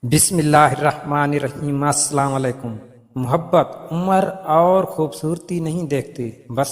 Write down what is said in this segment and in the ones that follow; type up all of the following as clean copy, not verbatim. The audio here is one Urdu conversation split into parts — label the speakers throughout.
Speaker 1: بسم اللہ الرحمن الرحیم۔ السلام علیکم۔ محبت عمر اور خوبصورتی نہیں دیکھتی، بس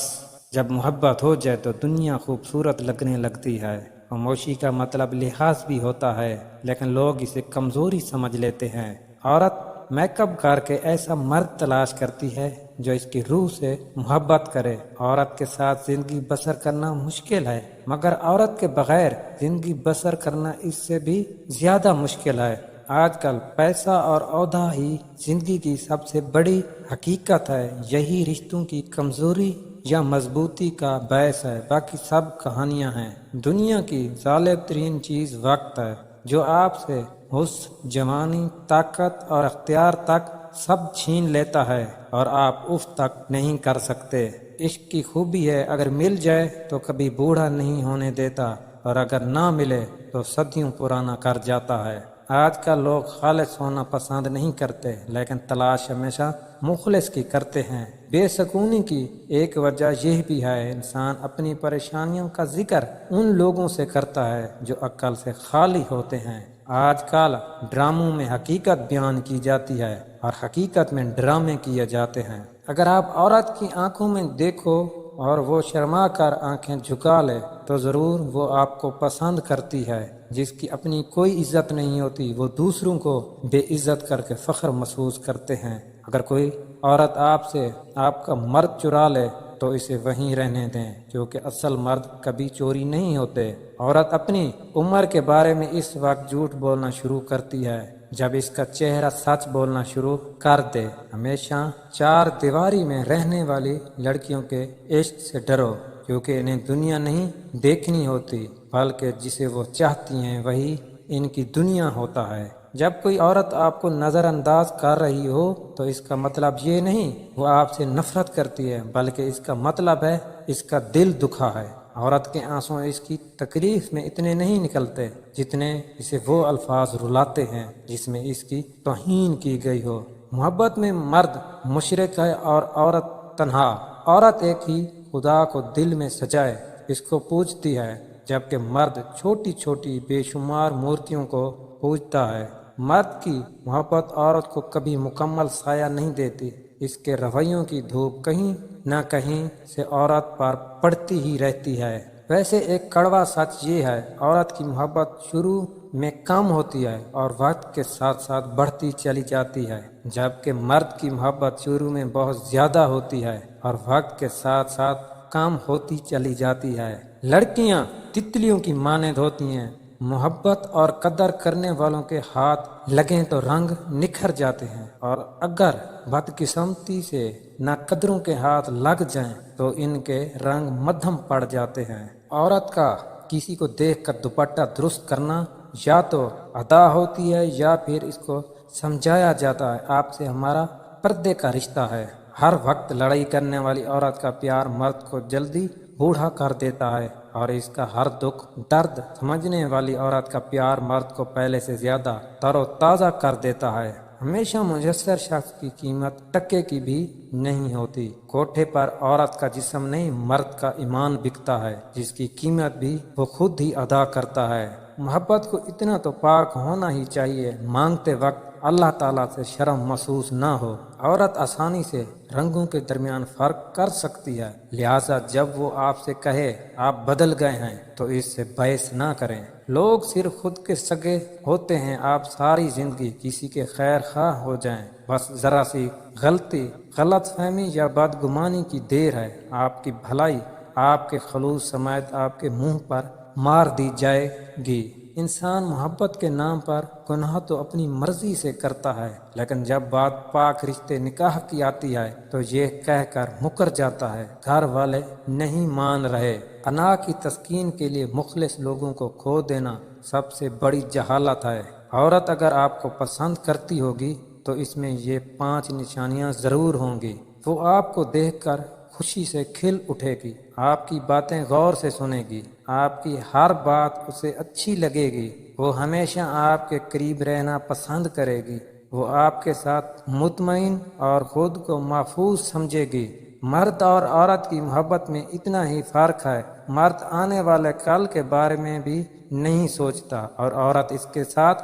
Speaker 1: جب محبت ہو جائے تو دنیا خوبصورت لگنے لگتی ہے۔ خاموشی کا مطلب لحاظ بھی ہوتا ہے، لیکن لوگ اسے کمزوری سمجھ لیتے ہیں۔ عورت میک اپ کر کے ایسا مرد تلاش کرتی ہے جو اس کی روح سے محبت کرے۔ عورت کے ساتھ زندگی بسر کرنا مشکل ہے، مگر عورت کے بغیر زندگی بسر کرنا اس سے بھی زیادہ مشکل ہے۔ آج کل پیسہ اور عہدہ ہی زندگی کی سب سے بڑی حقیقت ہے، یہی رشتوں کی کمزوری یا مضبوطی کا باعث ہے، باقی سب کہانیاں ہیں۔ دنیا کی غالب ترین چیز وقت ہے، جو آپ سے حسن، جوانی، طاقت اور اختیار تک سب چھین لیتا ہے، اور آپ اف تک نہیں کر سکتے۔ عشق کی خوبی ہے، اگر مل جائے تو کبھی بوڑھا نہیں ہونے دیتا، اور اگر نہ ملے تو صدیوں پرانا کر جاتا ہے۔ آج کل لوگ خالص ہونا پسند نہیں کرتے، لیکن تلاش ہمیشہ مخلص کی کرتے ہیں۔ بے سکونی کی ایک وجہ یہ بھی ہے، انسان اپنی پریشانیوں کا ذکر ان لوگوں سے کرتا ہے جو عقل سے خالی ہوتے ہیں۔ آج کل ڈراموں میں حقیقت بیان کی جاتی ہے اور حقیقت میں ڈرامے کیے جاتے ہیں۔ اگر آپ عورت کی آنکھوں میں دیکھو اور وہ شرما کر آنکھیں جھکا لے تو ضرور وہ آپ کو پسند کرتی ہے۔ جس کی اپنی کوئی عزت نہیں ہوتی، وہ دوسروں کو بے عزت کر کے فخر محسوس کرتے ہیں۔ اگر کوئی عورت آپ سے آپ کا مرد چرا لے تو اسے وہیں رہنے دیں، کیونکہ اصل مرد کبھی چوری نہیں ہوتے۔ عورت اپنی عمر کے بارے میں اس وقت جھوٹ بولنا شروع کرتی ہے جب اس کا چہرہ سچ بولنا شروع کر دے۔ ہمیشہ چار دیواری میں رہنے والی لڑکیوں کے عشق سے ڈرو، کیونکہ انہیں دنیا نہیں دیکھنی ہوتی، بلکہ جسے وہ چاہتی ہیں وہی ان کی دنیا ہوتا ہے۔ جب کوئی عورت آپ کو نظر انداز کر رہی ہو تو اس کا مطلب یہ نہیں وہ آپ سے نفرت کرتی ہے، بلکہ اس کا مطلب ہے اس کا دل دکھا ہے۔ عورت کے آنسو اس کی تکلیف میں اتنے نہیں نکلتے جتنے اسے وہ الفاظ رلاتے ہیں جس میں اس کی توہین کی گئی ہو۔ محبت میں مرد مشرک ہے اور عورت تنہا۔ عورت ایک ہی خدا کو دل میں سجائے اس کو پوجتی ہے، جبکہ مرد چھوٹی چھوٹی بے شمار مورتیوں کو پوجتا ہے۔ مرد کی محبت عورت کو کبھی مکمل سایہ نہیں دیتی، اس کے رویوں کی دھوپ کہیں نہ کہیں سے عورت پر پڑتی ہی رہتی ہے۔ ویسے ایک کڑوا سچ یہ ہے، عورت کی محبت شروع میں کم ہوتی ہے اور وقت کے ساتھ ساتھ بڑھتی چلی جاتی ہے، جبکہ مرد کی محبت شروع میں بہت زیادہ ہوتی ہے اور وقت کے ساتھ ساتھ کم ہوتی چلی جاتی ہے۔ لڑکیاں تتلیوں کی مانند ہوتی ہیں، محبت اور قدر کرنے والوں کے ہاتھ لگیں تو رنگ نکھر جاتے ہیں، اور اگر بدقسمتی سے نہ قدروں کے ہاتھ لگ جائیں تو ان کے رنگ مدھم پڑ جاتے ہیں۔ عورت کا کسی کو دیکھ کر دوپٹہ درست کرنا یا تو ادا ہوتی ہے یا پھر اس کو سمجھایا جاتا ہے آپ سے ہمارا پردے کا رشتہ ہے۔ ہر وقت لڑائی کرنے والی عورت کا پیار مرد کو جلدی بوڑھا کر دیتا ہے، اور اس کا ہر دکھ درد سمجھنے والی عورت کا پیار مرد کو پہلے سے زیادہ تر و تازہ کر دیتا ہے۔ ہمیشہ میسر شخص کی قیمت ٹکے کی بھی نہیں ہوتی۔ کوٹھے پر عورت کا جسم نہیں، مرد کا ایمان بکتا ہے، جس کی قیمت بھی وہ خود ہی ادا کرتا ہے۔ محبت کو اتنا تو پاک ہونا ہی چاہیے، مانگتے وقت اللہ تعالیٰ سے شرم محسوس نہ ہو۔ عورت آسانی سے رنگوں کے درمیان فرق کر سکتی ہے، لہٰذا جب وہ آپ سے کہے آپ بدل گئے ہیں تو اس سے بحث نہ کریں۔ لوگ صرف خود کے سگے ہوتے ہیں، آپ ساری زندگی کسی کے خیر خواہ ہو جائیں، بس ذرا سی غلطی، غلط فہمی یا بدگمانی کی دیر ہے، آپ کی بھلائی، آپ کے خلوص سمیت آپ کے منہ پر مار دی جائے گی۔ انسان محبت کے نام پر گناہ تو اپنی مرضی سے کرتا ہے، لیکن جب بات پاک رشتے نکاح کی آتی ہے تو یہ کہہ کر مکر جاتا ہے گھر والے نہیں مان رہے۔ انا کی تسکین کے لیے مخلص لوگوں کو کھو دینا سب سے بڑی جہالت ہے۔ عورت اگر آپ کو پسند کرتی ہوگی تو اس میں یہ 5 نشانیاں ضرور ہوں گی۔ وہ آپ کو دیکھ کر خوشی سے کھل اٹھے گی، آپ کی باتیں غور سے سنے گی، آپ کی ہر بات اسے اچھی لگے گی، وہ ہمیشہ آپ کے قریب رہنا پسند کرے گی، وہ آپ کے ساتھ مطمئن اور خود کو محفوظ سمجھے گی۔ مرد اور عورت کی محبت میں اتنا ہی فرق ہے، مرد آنے والے کل کے بارے میں بھی نہیں سوچتا اور عورت اس کے ساتھ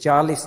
Speaker 1: 40